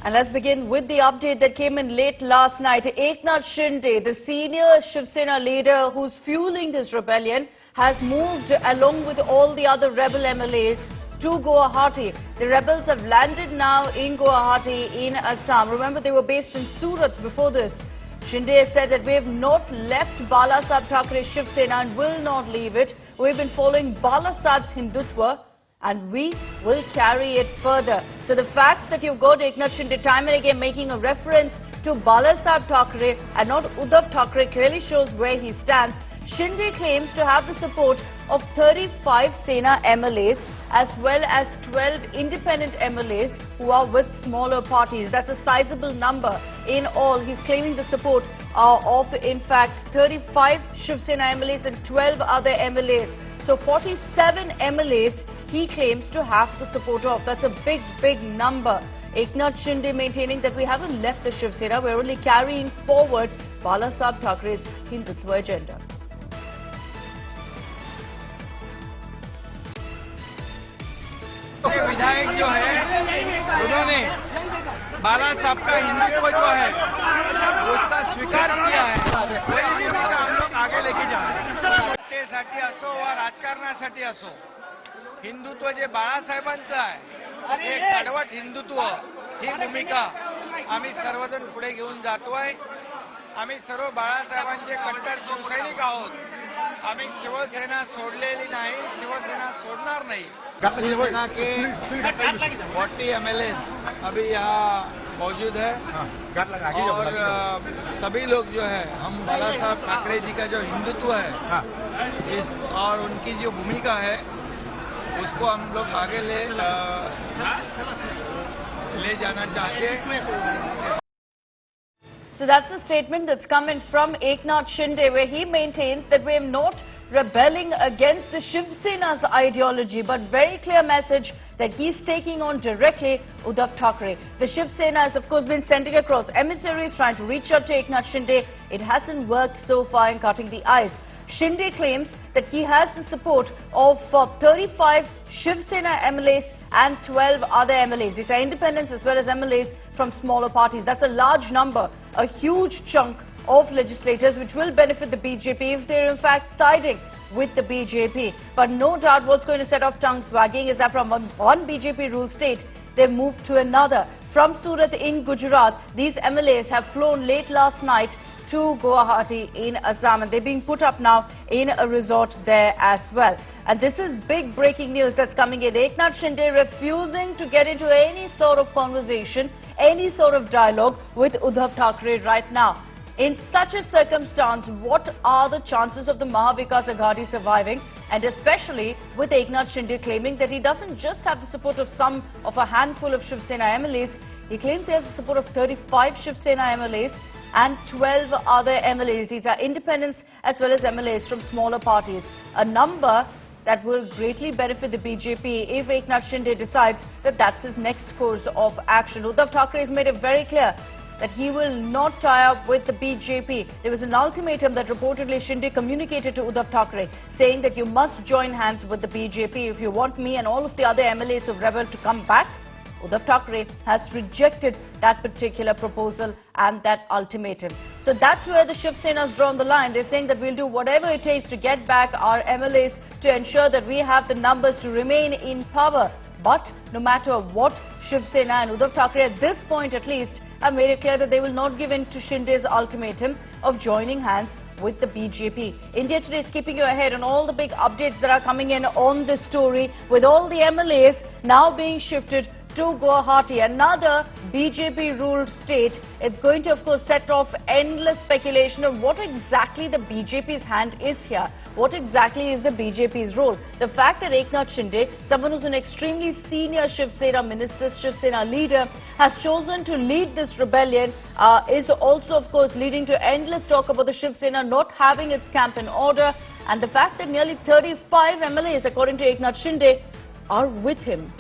And let's begin with the update that came in late last night. Eknath Shinde, the senior Shiv Sena leader who's fueling this rebellion, has moved along with all the other rebel MLAs to Guwahati. The rebels have landed now in Guwahati in Assam. Remember, they were based in Surat before this. Shinde said that we have not left Bala Saheb Thackray Shiv Sena and will not leave it. We've been following Bala Saheb's Hindutva and we will carry it further. So the fact that you've got Eknath Shinde time and again making a reference to Bala Saheb Thackray and not Uddhav Thackeray clearly shows where he stands. Shinde claims to have the support of 35 Sena MLAs as well as 12 independent MLAs who are with smaller parties. That's a sizable number. In all, he's claiming the support of, in fact, 35 Shiv Sena MLAs and 12 other MLAs. So 47 MLAs he claims to have the support of. That's a big, big number. Eknath Shinde maintaining that we haven't left the Shiv Sena, we're only carrying forward Bala Saheb Thakray's Hindutva agenda. विधायक जो है उन्होंने बाला साहब का हिंदुत्व जो है उसका स्वीकार किया है, वही भूमिका हम लोग आगे लेके जा रहे हैं. सत्तेसाठी असो वा राजकारणासाठी असो, हिंदुत्व जे बाळासाहेबांचं आहे, एक कडवट हिंदुत्व, ही भूमिका आम्ही सर्वजण पुढे घेऊन जातोय. आम्ही सर्व बाळासाहेबांचे कट्टर शिवसैनिक आहोत. आम्ही शिवसेना सोडलेली नाही, शिवसेना सोडणार नाही. शिवसेना के 40 MLAs अभी यहाँ मौजूद है और सभी लोग जो है, हम बाला साहब ठाकरे जी का जो हिंदुत्व है इस और उनकी जो भूमिका है उसको हम लोग आगे ले जाना चाहते हैं. So that's the statement that's coming from Eknath Shinde, where he maintains that we are not rebelling against the Shiv Sena's ideology, but very clear message that he's taking on directly Uddhav Thackeray. The Shiv Sena has of course been sending across emissaries trying to reach out to Eknath Shinde. It hasn't worked so far in cutting the ice. Shinde claims that he has the support of 35 Shiv Sena MLAs and 12 other MLAs. These are independents as well as MLAs from smaller parties. That's a large number, a huge chunk of legislators which will benefit the BJP if they're in fact siding with the BJP. But no doubt what's going to set off tongues wagging is that from one BJP-ruled state, they've moved to another. From Surat in Gujarat, these MLAs have flown late last night to Guwahati in Assam, and they're being put up now in a resort there as well. And this is big breaking news that's coming in. Eknath Shinde refusing to get into any sort of conversation, any sort of dialogue with Uddhav Thackeray right now. In such a circumstance, what are the chances of the Maha Vikas Aghadi surviving? And especially with Eknath Shinde claiming that he doesn't just have the support of a handful of Shiv Sena MLAs, he claims he has the support of 35 Shiv Sena MLAs and 12 other MLAs. These are independents as well as MLAs from smaller parties. A number that will greatly benefit the BJP if Eknath Shinde decides that that's his next course of action. Uddhav Thackeray has made it very clear that he will not tie up with the BJP. There was an ultimatum that reportedly Shinde communicated to Uddhav Thackeray saying that you must join hands with the BJP if you want me and all of the other MLAs of Rebel to come back. Uddhav Thackeray has rejected that particular proposal and that ultimatum. So that's where the Shiv Sena has drawn the line. They're saying that we'll do whatever it takes to get back our MLAs to ensure that we have the numbers to remain in power. But no matter what, Shiv Sena and Uddhav Thackeray at this point at least have made it clear that they will not give in to Shinde's ultimatum of joining hands with the BJP. India Today is keeping you ahead on all the big updates that are coming in on this story, with all the MLAs now being shifted to Guwahati, another BJP-ruled state. It's going to, of course, set off endless speculation of what exactly the BJP's hand is here. What exactly is the BJP's role? The fact that Eknath Shinde, someone who's an extremely senior Shiv Sena minister, Shiv Sena leader, has chosen to lead this rebellion is also, of course, leading to endless talk about the Shiv Sena not having its camp in order, and the fact that nearly 35 MLAs, according to Eknath Shinde, are with him.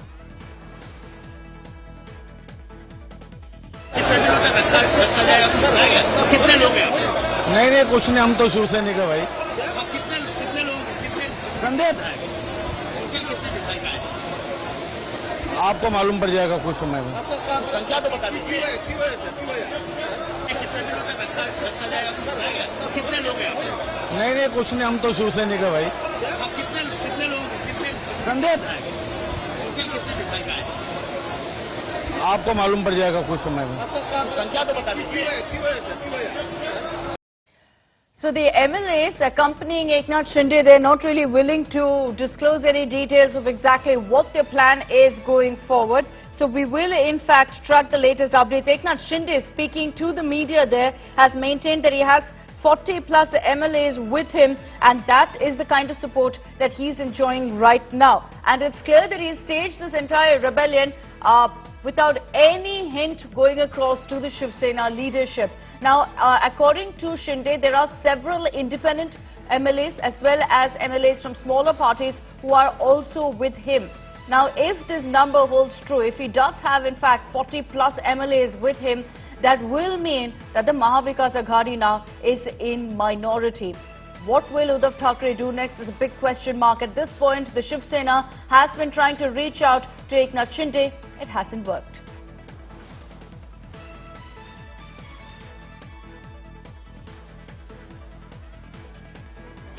नहीं कुछ नहीं, हम तो शिवसेना के भाई. कितने लोग कंधे आपको मालूम पड़ जाएगा कुछ समय में। संख्या तो बता दीजिए। कितने लोग हैं? नहीं कुछ नहीं, हम तो शिवसैनिक है भाई। कितने लोग संदेश कितने दिखाई का है? आपको मालूम पड़ जाएगा कुछ समय में। संख्या तो बता दीजिए। So the MLAs accompanying Eknath Shinde, they're not really willing to disclose any details of exactly what their plan is going forward. So we will in fact track the latest updates. Eknath Shinde, speaking to the media there, has maintained that he has 40 plus MLAs with him, and that is the kind of support that he's enjoying right now. And it's clear that he staged this entire rebellion without any hint going across to the Shiv Sena leadership. Now, according to Shinde, there are several independent MLAs as well as MLAs from smaller parties who are also with him. Now, if this number holds true, if he does have in fact 40 plus MLAs with him, that will mean that the Maha Vikas Aghadi now is in minority. What will Uddhav Thackeray do next is a big question mark. At this point, the Shiv Sena has been trying to reach out to Eknath Shinde. It hasn't worked.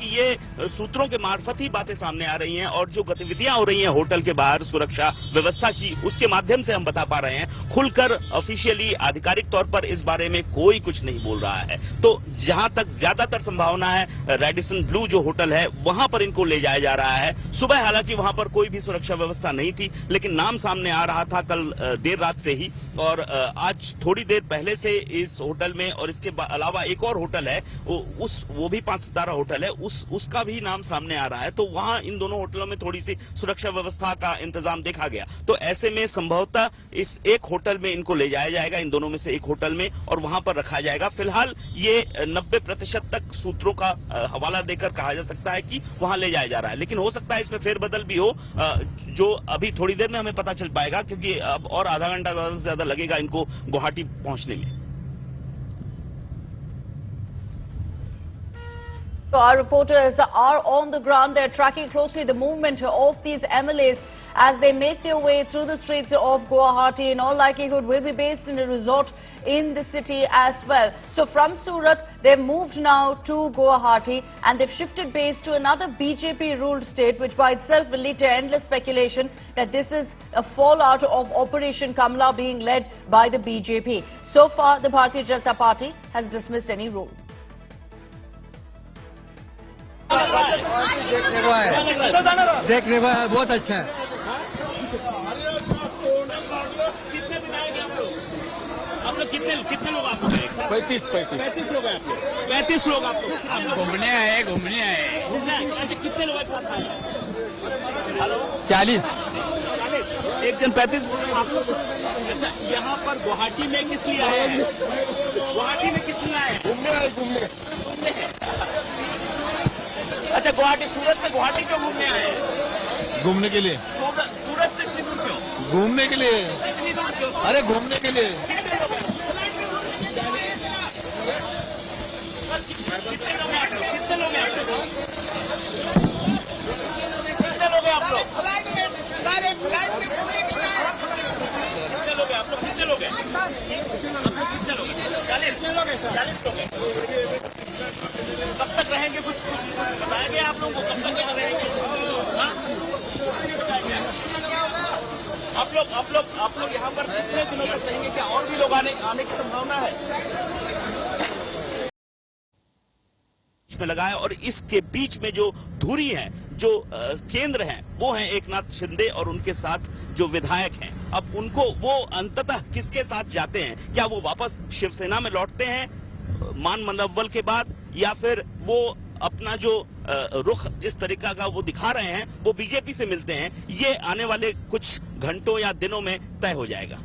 ये सूत्रों के मार्फत ही बातें सामने आ रही हैं और जो गतिविधियां हो रही हैं होटल के बाहर सुरक्षा व्यवस्था की, उसके माध्यम से हम बता पा रहे हैं। खुलकर ऑफिशियली आधिकारिक तौर पर इस बारे में कोई कुछ नहीं बोल रहा है। तो जहां तक ज्यादातर संभावना है, रेडिसन ब्लू जो होटल है वहां पर इनको ले जाया जा रहा है। सुबह हालांकि वहां पर कोई भी सुरक्षा व्यवस्था नहीं थी, लेकिन नाम सामने आ रहा था कल देर रात से ही, और आज थोड़ी देर पहले से इस होटल में, और इसके अलावा एक और होटल है वो भी 5 सितारा होटल है, उसका भी नाम सामने आ रहा है। तो वहां इन दोनों होटलों में थोड़ी सी सुरक्षा व्यवस्था का इंतजाम देखा गया। तो ऐसे में संभवतः इस एक होटल में इनको ले जाया जाएगा, इन दोनों में से एक होटल में, और वहां पर रखा जाएगा। फिलहाल ये 90% तक सूत्रों का हवाला देकर कहा जा सकता है कि वहां ले जाया जा रहा है, लेकिन हो सकता है इसमें फेरबदल भी हो, जो अभी थोड़ी देर में हमें पता चल पाएगा, क्योंकि अब और आधा घंटा ज्यादा से ज्यादा लगेगा इनको गुवाहाटी पहुंचने में। So our reporters are on the ground. They're tracking closely the movement of these MLAs as they make their way through the streets of Guwahati. In all likelihood, will be based in a resort in the city as well. So from Surat, they've moved now to Guwahati, and they've shifted base to another BJP-ruled state, which by itself will lead to endless speculation that this is a fallout of Operation Kamla being led by the BJP. So far, the Bharatiya Janata Party has dismissed any role. देखने में बहुत अच्छा है। आप लोग कितने लोग आप लोग 35 लोग हैं। 35 लोग आप लोग घूमने आए कितने लोग 40। एक जन 35 आप लोग। अच्छा, यहाँ पर गुवाहाटी में किस लिए आए हैं? गुवाहाटी में किस लिए आए हैं? घूमने अच्छा, गुवाहाटी, सूरत से गुवाहाटी क्यों घूमने आए हैं? घूमने के लिए। सूरत से इतनी दूर क्यों? घूमने के लिए। इतनी दूर क्यों? अरे घूमने के लिए। कितने लोग हैं? कितने लोग हैं आप लोग? कितने लोग हैं आप लोग? कितने लोग हैं आप लोग? कितने लोग हैं? 40 लोग हैं। कब तक रहेंगे? कुछ बताया गया आप लोगों को? कब तक यहाँ रहेंगे? आप लोग यहाँ पर कितने दिनों तक रहेंगे? क्या और भी लोग आने की संभावना है? में लगा है, और इसके बीच में जो धुरी है, जो केंद्र हैं, वो हैं एकनाथ शिंदे और उनके साथ जो विधायक हैं। अब उनको वो अंततः किसके साथ जाते हैं? क्या वो वापस शिवसेना में लौटते हैं मान मनोबल के बाद, या फिर वो अपना जो रुख जिस तरीका का वो दिखा रहे हैं वो बीजेपी से मिलते हैं? ये आने वाले कुछ घंटों या दिनों में तय हो जाएगा।